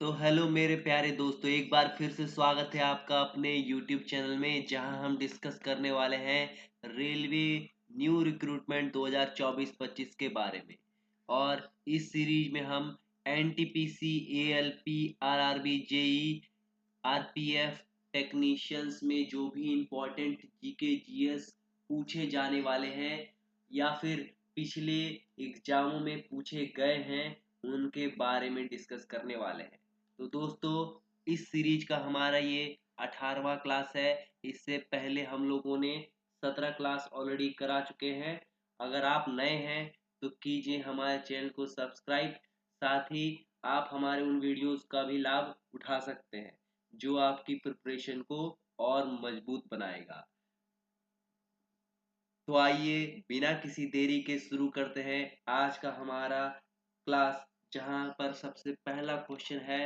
तो हेलो मेरे प्यारे दोस्तों, एक बार फिर से स्वागत है आपका अपने YouTube चैनल में, जहां हम डिस्कस करने वाले हैं रेलवे न्यू रिक्रूटमेंट 2024-25 के बारे में। और इस सीरीज में हम NTPC, ALP, RRB, JE, RPF technicians में जो भी इम्पोर्टेंट जीके जीएस पूछे जाने वाले हैं या फिर पिछले एग्जामों में पूछे गए हैं, उनके बारे में डिस्कस करने वाले हैं। तो दोस्तों, इस सीरीज का हमारा ये 18वां क्लास है। इससे पहले हम लोगों ने 17 क्लास ऑलरेडी करा चुके हैं। अगर आप नए हैं तो कीजिए हमारे चैनल को सब्सक्राइब। साथ ही आप हमारे उन वीडियोस का भी लाभ उठा सकते हैं जो आपकी प्रिपरेशन को और मजबूत बनाएगा। तो आइए बिना किसी देरी के शुरू करते हैं आज का हमारा क्लास, जहां पर सबसे पहला क्वेश्चन है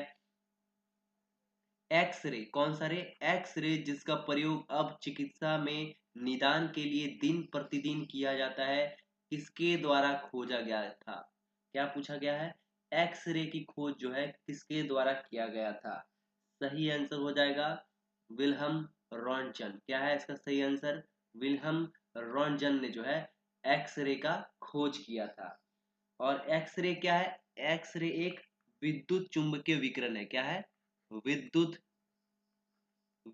एक्सरे। कौन सा रे? एक्सरे, जिसका प्रयोग अब चिकित्सा में निदान के लिए दिन प्रतिदिन किया जाता है, किसके द्वारा खोजा गया था? क्या पूछा गया है? एक्सरे की खोज जो है किसके द्वारा किया गया था? सही आंसर हो जाएगा विल्हम रॉन्टजन। क्या है इसका सही आंसर? विल्हम रॉन्टजन ने जो है एक्सरे का खोज किया था। और एक्सरे क्या है? एक्सरे एक विद्युत चुंबकीय विकिरण है। क्या है? विद्युत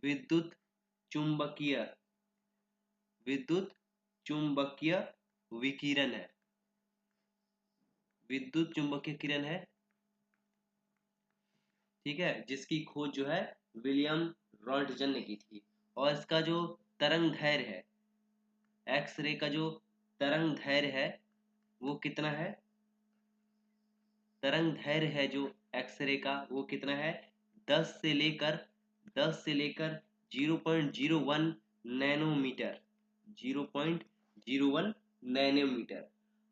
विद्युत चुंबकीय विद्युत चुंबकीय विकिरण है। विद्युत चुंबकीय किरण है, ठीक है, जिसकी खोज जो है विलियम रॉन्टजन ने की थी। और इसका जो तरंग दैर्ध्य है, एक्सरे का जो तरंग दैर्ध्य है वो कितना है? तरंग दैर्ध्य है जो एक्सरे का, वो कितना है? 10 से लेकर 0.01 नैनोमीटर। 0.01 नैनोमीटर।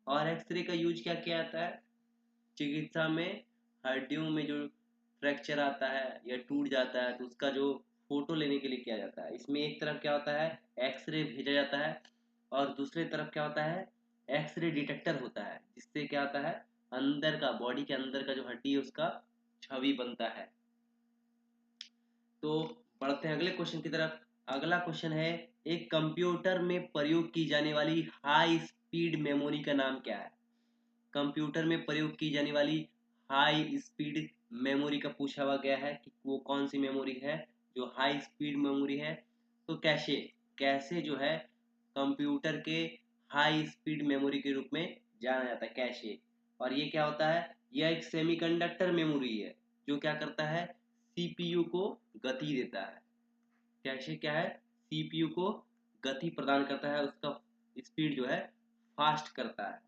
और एक्सरे का यूज क्या किया जाता है? चिकित्सा में हड्डियों में जो फ्रैक्चर आता है या टूट जाता है तो उसका जो फोटो लेने के लिए किया जाता है। इसमें एक तरफ क्या होता है, एक्सरे भेजा जाता है, और दूसरे तरफ क्या होता है, एक्सरे डिटेक्टर होता है, जिससे क्या होता है, अंदर का, बॉडी के अंदर का जो हड्डी है उसका छवि बनता है। तो बढ़ते हैं अगले क्वेश्चन की तरफ। अगला क्वेश्चन है, एक कंप्यूटर में प्रयोग की जाने वाली हाई स्पीड मेमोरी का नाम क्या है? कंप्यूटर में प्रयोग की जाने वाली हाई स्पीड मेमोरी का पूछा हुआ गया है कि वो कौन सी मेमोरी है जो हाई स्पीड मेमोरी है। तो कैशे, कैशे जो है कंप्यूटर के हाई स्पीड मेमोरी के रूप में जाना जाता है, कैशे। और ये क्या होता है? यह एक सेमीकंडक्टर मेमोरी है जो क्या करता है, सीपीयू को गति देता है। कैशे क्या है? सीपीयू को गति प्रदान करता है, उसका स्पीड जो है फास्ट करता है।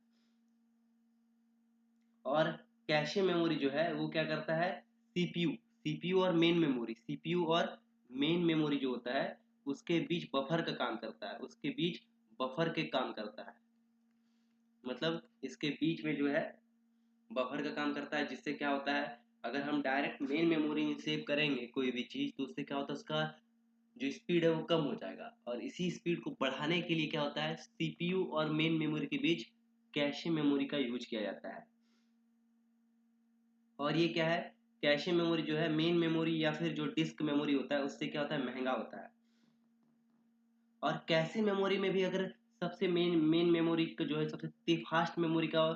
और कैशे मेमोरी जो है वो क्या करता है, सीपीयू और मेन मेमोरी, सीपीयू और मेन मेमोरी जो होता है उसके बीच बफर का काम करता है, उसके बीच बफर के काम करता है। मतलब इसके बीच में जो है बफर का काम करता है, जिससे क्या होता है, अगर हम डायरेक्ट मेन मेमोरी में सेव करेंगे कोई भी चीज़ तो उससे क्या होता है, उसका जो स्पीड है वो कम हो जाएगा। और इसी स्पीड को बढ़ाने के लिए क्या होता है, सीपीयू और मेन मेमोरी के बीच कैशे मेमोरी का यूज किया जाता है। और ये क्या है, कैशे मेमोरी जो है मेन मेमोरी या फिर जो डिस्क मेमोरी होता है उससे क्या होता है, महंगा होता है। और कैशे मेमोरी में भी अगर सबसे मेन मेमोरी का जो है सबसे फास्ट मेमोरी का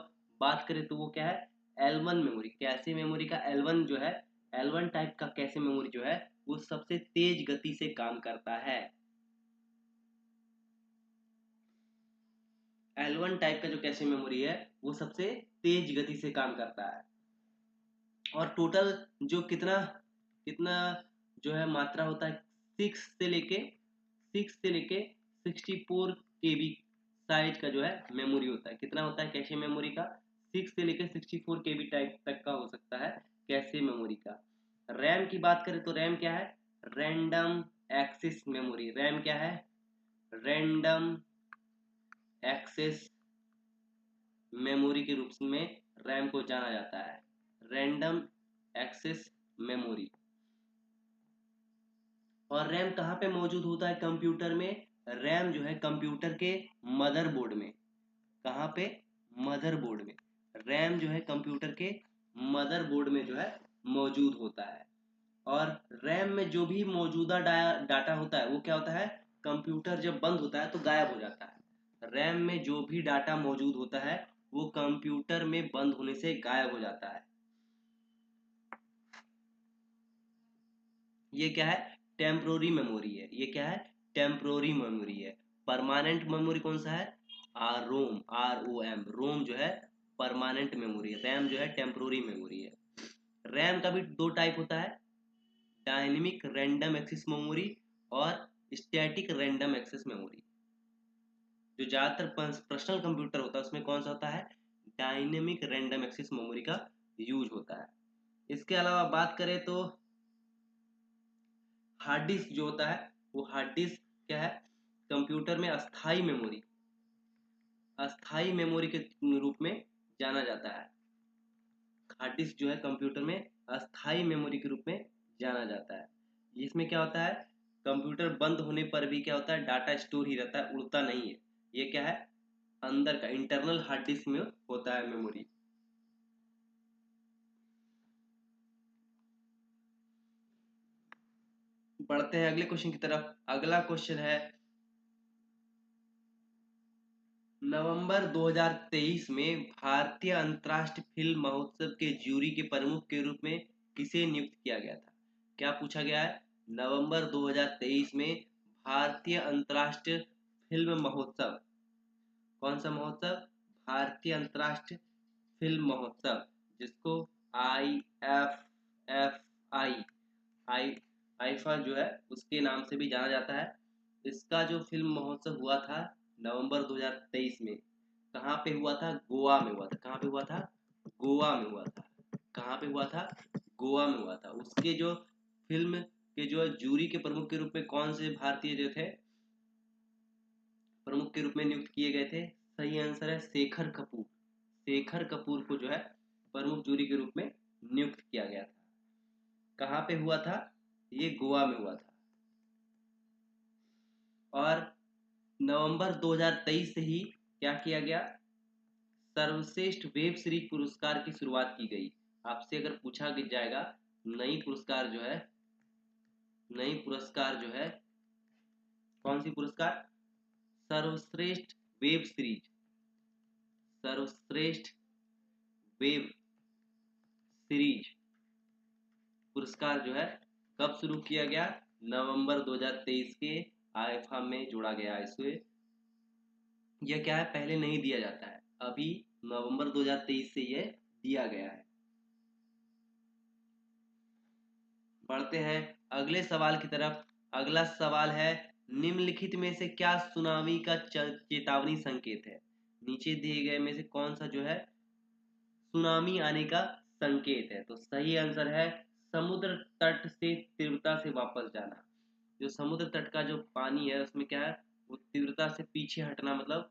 बात करें तो वो क्या है, L1 मेमोरी। कैशे मेमोरी का L1 जो है, L1 टाइप का कैशे मेमोरी जो है वो सबसे तेज गति से काम करता है। L1 टाइप का जो कैशे मेमोरी है वो सबसे तेज गति से काम करता है। और टोटल जो कितना कितना जो है मात्रा होता है, 6 से लेके 64 KB साइज का जो है मेमोरी होता है। कितना होता है कैशे मेमोरी का? 6 से लेके 64 KB टाइप तक का हो सकता है कैशे मेमोरी का। रैम की बात करें तो रैम क्या है, रैंडम एक्सेस मेमोरी। रैम क्या है? रैंडम एक्सेस मेमोरी के रूप में रैम को जाना जाता है, रैंडम एक्सेस मेमोरी। और रैम कहाँ पे मौजूद होता है कंप्यूटर में? रैम जो है कंप्यूटर के मदरबोर्ड में। कहाँ पे? मदरबोर्ड में। रैम जो है कंप्यूटर के मदरबोर्ड में जो है मौजूद होता है। और रैम में जो भी मौजूदा डाटा होता है वो क्या होता है, कंप्यूटर जब बंद होता है तो गायब हो जाता है। रैम में जो भी डाटा मौजूद होता है वो कंप्यूटर में बंद होने से गायब हो जाता है। ये क्या है, टेम्पोररी मेमोरी है। ये क्या है, टेम्पोररी मेमोरी है। परमानेंट मेमोरी कौन सा है, रोम, ROM, रोम जो है परमानेंट मेमोरी है, रैम जो है टेम्पोररी मेमोरी है। रैम का भी दो टाइप होता है, डायनेमिक रैंडम एक्सेस मेमोरी और स्टैटिक रैंडम एक्सेस मेमोरी। जो ज़्यादातर पर्सनल कंप्यूटर होता है उसमें कौन सा होता है, डायनेमिक रैंडम एक्सेस मेमोरी का यूज होता है। इसके अलावा बात करें तो हार्ड डिस्क जो होता है, वो हार्ड डिस्क क्या है, कंप्यूटर में अस्थाई मेमोरी के रूप में जाना जाता है। हार्ड डिस्क जो है कंप्यूटर में अस्थाई मेमोरी के रूप में जाना जाता है। इसमें क्या होता है, कंप्यूटर बंद होने पर भी क्या होता है, डाटा स्टोर ही रहता है, उड़ता नहीं है। ये क्या है, अंदर का इंटरनल हार्ड डिस्क में होता है मेमोरी। बढ़ते हैं अगले क्वेश्चन की तरफ। अगला क्वेश्चन है, नवंबर 2023 में भारतीय अंतर्राष्ट्रीय फिल्म महोत्सव के जूरी के प्रमुख के रूप में किसे नियुक्त किया गया था। क्या पूछा गया है, नवंबर 2023 में भारतीय अंतर्राष्ट्रीय फिल्म महोत्सव, कौन सा महोत्सव, भारतीय अंतर्राष्ट्रीय फिल्म महोत्सव, जिसको IFFI, आई आईफा जो है उसके नाम से भी जाना जाता है। इसका जो फिल्म महोत्सव हुआ था नवंबर 2023 में, कहाँ पे हुआ था, गोवा में हुआ था। कहाँ पे हुआ था, गोवा में हुआ था। कहाँ पे हुआ था, गोवा में हुआ था। उसके जो फिल्म के जो जूरी के प्रमुख के रूप में कौन से भारतीय जो थे प्रमुख के रूप में नियुक्त किए गए थे, सही आंसर है शेखर कपूर। शेखर कपूर को जो है प्रमुख जूरी के रूप में नियुक्त किया गया था। कहाँ पे हुआ था, ये गोवा में हुआ था। और नवंबर 2023 से ही क्या किया गया, सर्वश्रेष्ठ वेब सीरीज पुरस्कार की शुरुआत की गई। आपसे अगर पूछा जाएगा नई पुरस्कार जो है, नई पुरस्कार जो है कौन सी पुरस्कार, सर्वश्रेष्ठ वेब सीरीज, सर्वश्रेष्ठ वेब सीरीज पुरस्कार जो है कब शुरू किया गया, नवंबर 2023 के आईफा में जोड़ा गया इसे। यह क्या है, पहले नहीं दिया जाता है, अभी नवंबर 2023 से यह दिया गया है। बढ़ते हैं अगले सवाल की तरफ। अगला सवाल है, निम्नलिखित में से क्या सुनामी का चेतावनी संकेत है। नीचे दिए गए में से कौन सा जो है सुनामी आने का संकेत है। तो सही आंसर है समुद्र तट से तीव्रता से वापस जाना। जो समुद्र तट का जो पानी है उसमें क्या है, वो तीव्रता से पीछे हटना, मतलब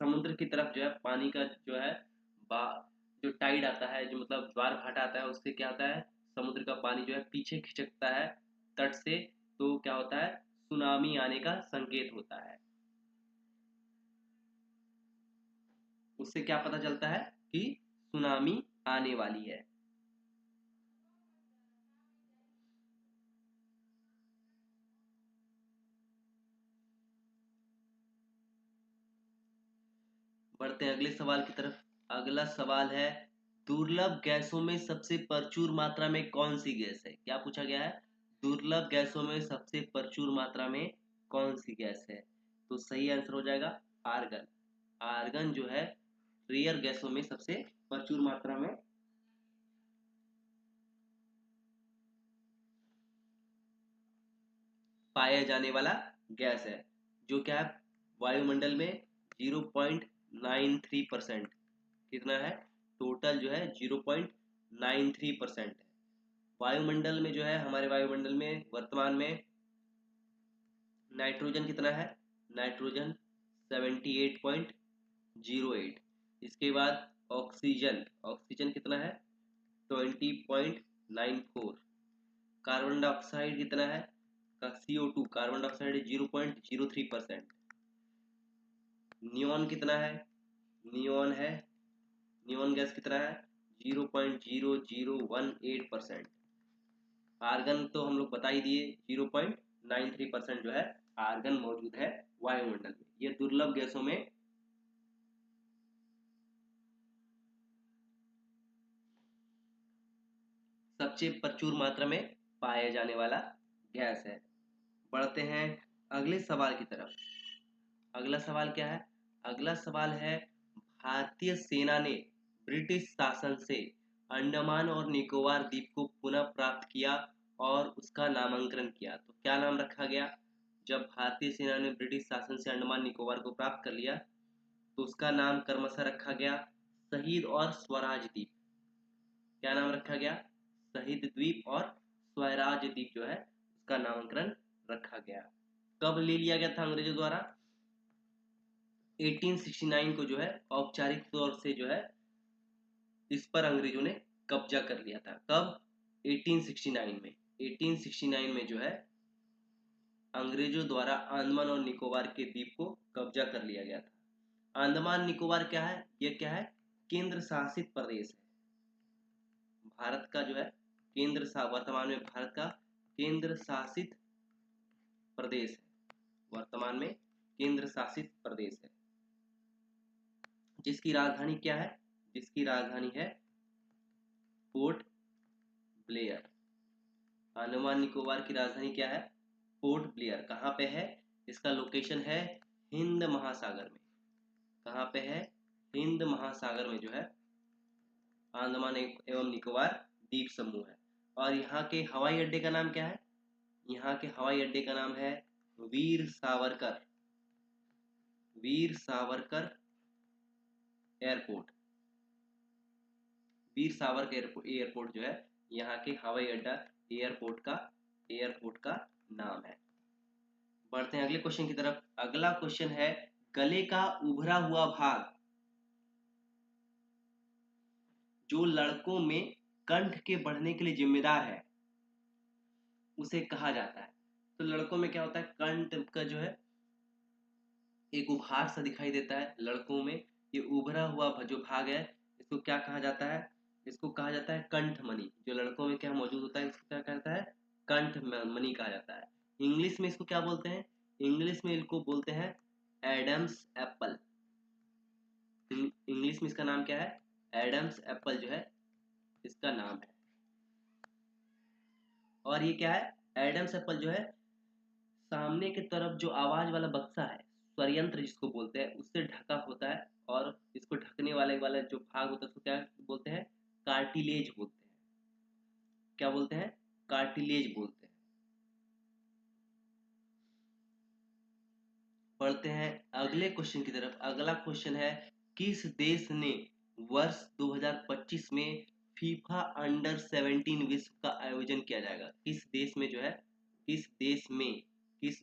समुद्र की तरफ जो है पानी का जो है बा जो टाइड आता है, जो मतलब ज्वार भाटा आता है, उससे क्या होता है, समुद्र का पानी जो है पीछे खिसकता है तट से। तो क्या होता है, सुनामी आने का संकेत होता है। उससे क्या पता चलता है कि सुनामी आने वाली है। बढ़ते हैं अगले सवाल की तरफ। अगला सवाल है, दुर्लभ गैसों में सबसे प्रचुर मात्रा में कौन सी गैस है। क्या पूछा गया है, दुर्लभ गैसों में सबसे प्रचुर मात्रा में कौन सी गैस है। तो सही आंसर हो जाएगा आर्गन। आर्गन जो है रेयर गैसों में सबसे प्रचुर मात्रा में पाया जाने वाला गैस है। जो क्या है, वायुमंडल में 0.93%, कितना है, टोटल जो है 0.93% है। वायुमंडल में जो है, हमारे वायुमंडल में वर्तमान में नाइट्रोजन कितना है, नाइट्रोजन 78.08। इसके बाद ऑक्सीजन, ऑक्सीजन कितना है, 20.94। कार्बन डाइऑक्साइड कितना है, का CO2, कार्बन डाइऑक्साइड 0.03%। नियॉन कितना है, नियॉन है, नियॉन गैस कितना है 0.0018%। आर्गन तो हम लोग बता ही दिए, 0.93% जो है आर्गन मौजूद है वायुमंडल में। ये दुर्लभ गैसों में सबसे प्रचुर मात्रा में पाए जाने वाला गैस है। बढ़ते हैं अगले सवाल की तरफ। अगला सवाल क्या है? अगला सवाल है, भारतीय सेना ने ब्रिटिश शासन से अंडमान और निकोबार द्वीप को पुनः प्राप्त किया और उसका नामांकन किया, तो क्या नाम रखा गया? जब भारतीय सेना ने ब्रिटिश शासन से अंडमान निकोबार को प्राप्त कर लिया तो उसका नाम क्रमशः रखा गया शहीद और स्वराज द्वीप। क्या नाम रखा गया? शहीद द्वीप और स्वराज द्वीप जो है उसका नामकरण रखा गया। कब ले लिया गया था अंग्रेजों द्वारा? 1869 को जो है औपचारिक तौर से जो है इस पर अंग्रेजों ने कब्जा कर लिया था। कब? 1869 में। 1869 में जो है अंग्रेजों द्वारा अंडमान और निकोबार के द्वीप को कब्जा कर लिया गया था। अंडमान निकोबार क्या है? ये क्या है? केंद्र शासित प्रदेश है। भारत का जो है वर्तमान में भारत का केंद्र शासित प्रदेश है। वर्तमान में केंद्र शासित प्रदेश है, जिसकी राजधानी क्या है? जिसकी राजधानी है पोर्ट ब्लेयर। अंडमान निकोबार की राजधानी क्या है? Port Blair. कहाँ पे है? इसका लोकेशन है हिंद महासागर में। कहाँ पे है? हिंद महासागर में जो है अंडमान एवं निकोबार द्वीप समूह है। और यहाँ के हवाई अड्डे का नाम क्या है? यहाँ के हवाई अड्डे का नाम है वीर सावरकर। वीर सावरकर एयरपोर्ट। वीर सावरकर एयरपोर्ट जो है यहाँ के हवाई अड्डा एयरपोर्ट का नाम है। बढ़ते हैं अगले क्वेश्चन की तरफ। अगला क्वेश्चन है, गले का उभरा हुआ भाग जो लड़कों में कंठ के बढ़ने के लिए जिम्मेदार है उसे कहा जाता है। तो लड़कों में क्या होता है? कंठ का जो है एक उभार सा दिखाई देता है लड़कों में। ये उभरा हुआ जो भाग है इसको क्या कहा जाता है? इसको कहा जाता है कंठ मणि। जो लड़कों में क्या मौजूद होता है इसको क्या कहता है? कंठ मणि कहा जाता है। इंग्लिश में इसको क्या बोलते हैं? इंग्लिश में इनको बोलते हैं एडम्स एप्पल। इंग्लिश में इसका नाम क्या है? एडम्स एप्पल जो है इसका नाम है। और ये क्या है? एडम्स एप्पल जो है सामने की तरफ जो आवाज वाला बक्सा है, स्वरयंत्र जिसको बोलते हैं, उससे ढका होता है। और इसको ढकने वाला जो भाग होता है उसको क्या बोलते हैं? कार्टिलेज बोलते हैं। क्या बोलते हैं? कार्टिलेज बोलते हैं। बढ़ते हैं अगले क्वेश्चन की तरफ। अगला क्वेश्चन है, किस देश ने वर्ष 2025 में फीफा अंडर 17 विश्व का आयोजन किया जाएगा? किस देश में जो है किस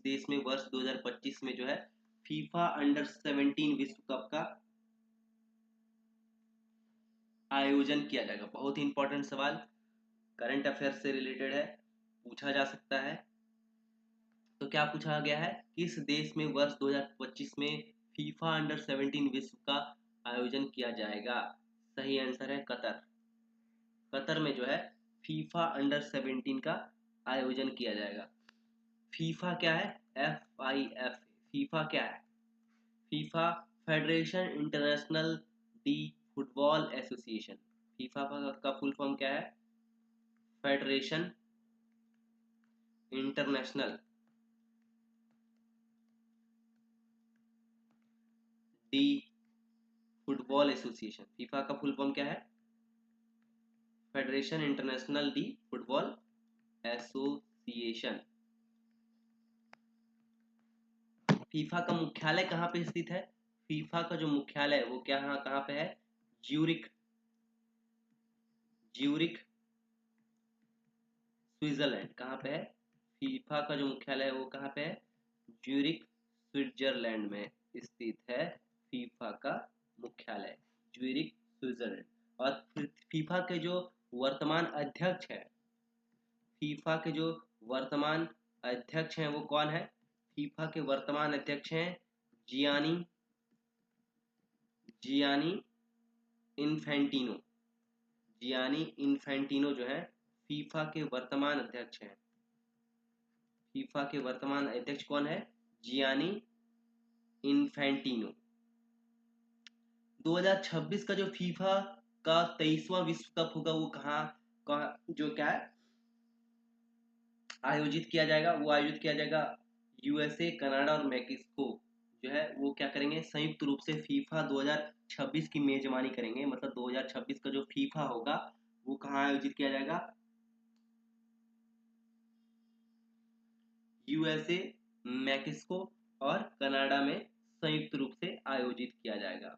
देश में वर्ष 2025 में जो है फीफा अंडर 17 विश्व कप का आयोजन किया जाएगा? बहुत ही इंपॉर्टेंट सवाल, करंट अफेयर्स से रिलेटेड है, पूछा जा सकता है। तो क्या पूछा गया है? किस देश में वर्ष 2025 में फीफा अंडर 17 विश्व का आयोजन किया जाएगा? सही आंसर है कतर। कतर में जो है फीफा अंडर 17 का आयोजन किया जाएगा। फीफा क्या है? FIF। फीफा क्या है? FIFA federation international D football association. FIFA का फुल फॉर्म क्या है? Federation international D football association. FIFA का फुल फॉर्म क्या है? Federation international D football association. FIFA का मुख्यालय कहाँ पे स्थित है? फीफा का जो मुख्यालय है वो कहाँ पे है? ज्यूरिख। Zurich Switzerland. कहाँ पे है? फीफा का जो मुख्यालय है वो कहाँ पे है? ज्यूरिख स्विट्जरलैंड में स्थित है फीफा का मुख्यालय, ज्यूरिख स्विट्जरलैंड। और फीफा के जो वर्तमान अध्यक्ष है फीफा के जो वर्तमान अध्यक्ष हैं वो कौन है? फीफा के वर्तमान अध्यक्ष हैं Jiyani Gianni Infantino. Gianni Infantino जो है फीफा के वर्तमान अध्यक्ष हैं। फीफा के वर्तमान अध्यक्ष कौन है? Gianni Infantino. 2026 का जो फीफा का 23वां विश्व कप होगा वो कहाँ जो क्या है आयोजित किया जाएगा? वो आयोजित किया जाएगा यूएसए, कनाडा और मैक्सिको जो है वो क्या करेंगे, संयुक्त रूप से फीफा 2026 की मेजबानी करेंगे। मतलब 2026 का जो फीफा होगा वो कहाँ आयोजित किया जाएगा? यूएसए, मैक्सिको और कनाडा में संयुक्त रूप से आयोजित किया जाएगा।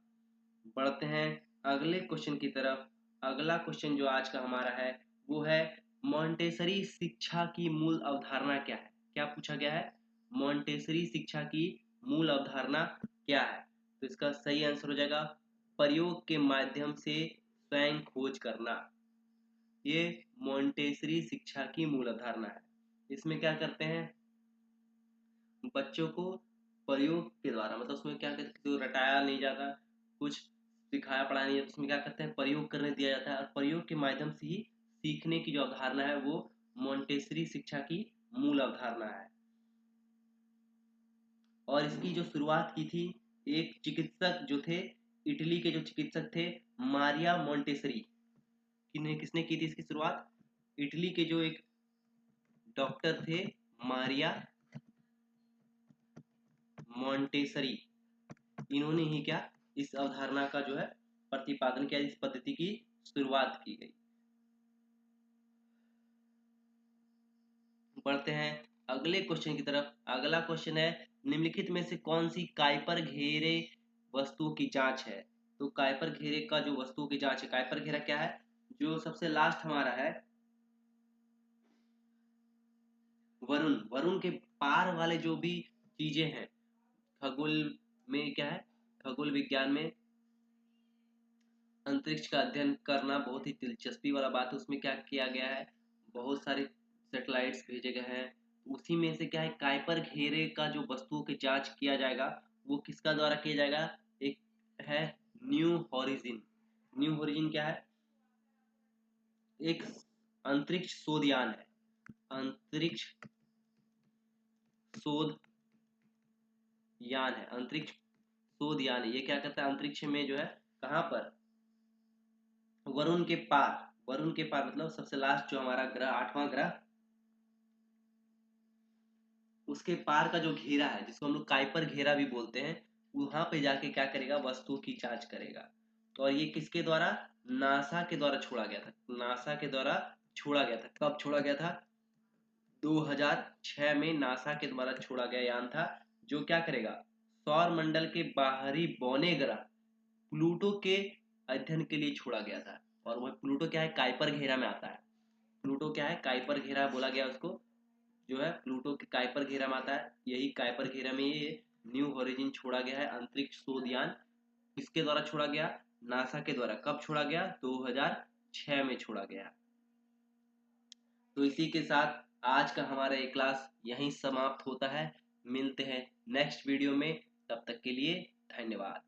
बढ़ते हैं अगले क्वेश्चन की तरफ। अगला क्वेश्चन जो आज का हमारा है वो है मॉन्टेसरी शिक्षा की मूल अवधारणा क्या है? क्या पूछा गया है? मॉन्टेसरी शिक्षा की मूल अवधारणा क्या है? तो इसका सही आंसर हो जाएगा प्रयोग के माध्यम से स्वयं खोज करना। ये मॉन्टेसरी शिक्षा की मूल अवधारणा है। इसमें क्या करते हैं, बच्चों को प्रयोग के द्वारा, मतलब उसमें क्या करते हैं, तो रटाया नहीं जाता, कुछ सिखाया पढ़ाया नहीं जाता, उसमें क्या करते हैं प्रयोग करने दिया जाता है और प्रयोग के माध्यम से ही सीखने की जो अवधारणा है वो मॉन्टेसरी शिक्षा की मूल अवधारणा है। और इसकी जो शुरुआत की थी एक चिकित्सक जो थे, इटली के जो चिकित्सक थे मारिया मॉन्टेसरी, किसने की थी इसकी शुरुआत? इटली के जो एक डॉक्टर थे मारिया मॉन्टेसरी, इन्होंने ही क्या इस अवधारणा का जो है प्रतिपादन किया, इस पद्धति की शुरुआत की गई। बढ़ते हैं अगले क्वेश्चन की तरफ। अगला क्वेश्चन है निम्नलिखित में से कौन सी काइपर घेरे वस्तुओं की जांच है? तो काइपर घेरे का जो वस्तुओं की जांच है, काइपर घेरा क्या है? जो सबसे लास्ट हमारा है वरुण, वरुण के पार वाले जो भी चीजें हैं, खगोल में क्या है, खगोल विज्ञान में अंतरिक्ष का अध्ययन करना बहुत ही दिलचस्पी वाला बात है। उसमें क्या किया गया है, बहुत सारे सैटेलाइट्स भेजे गए हैं, उसी में से क्या है काइपर घेरे का जो वस्तुओं की जांच किया जाएगा वो किसका द्वारा किया जाएगा? एक है न्यू हॉरिजिन। न्यू हॉरिजिन क्या है? एक अंतरिक्ष शोधयान है, अंतरिक्ष शोध यान है, अंतरिक्ष शोध यान है। ये क्या करता है अंतरिक्ष में जो है, कहाँ पर? वरुण के पार, वरुण के पार मतलब सबसे लास्ट जो हमारा ग्रह, 8वां ग्रह, उसके पार का जो घेरा है जिसको हम लोग काइपर घेरा भी बोलते हैं, वहां पे जाके क्या करेगा, वस्तुओं की जांच करेगा। और ये किसके द्वारा? नासा के द्वारा छोड़ा गया था, नासा के द्वारा छोड़ा गया था। कब छोड़ा गया था? 2006 में नासा के द्वारा छोड़ा गया यान था, जो क्या करेगा, सौर मंडल के बाहरी बौने ग्रह प्लूटो के अध्ययन के लिए छोड़ा गया था। और वह प्लूटो क्या है, काइपर घेरा में आता है। प्लूटो क्या है, काइपर घेरा बोला गया उसको, जो है प्लूटो के काइपर घेरा में आता है। यही काइपर घेरा में ये न्यू होरिजिन छोड़ा गया है, अंतरिक्ष शोध यान। किसके द्वारा छोड़ा गया? नासा के द्वारा। कब छोड़ा गया? 2006 में छोड़ा गया। तो इसी के साथ आज का हमारा ये क्लास यहीं समाप्त होता है। मिलते हैं नेक्स्ट वीडियो में, तब तक के लिए धन्यवाद।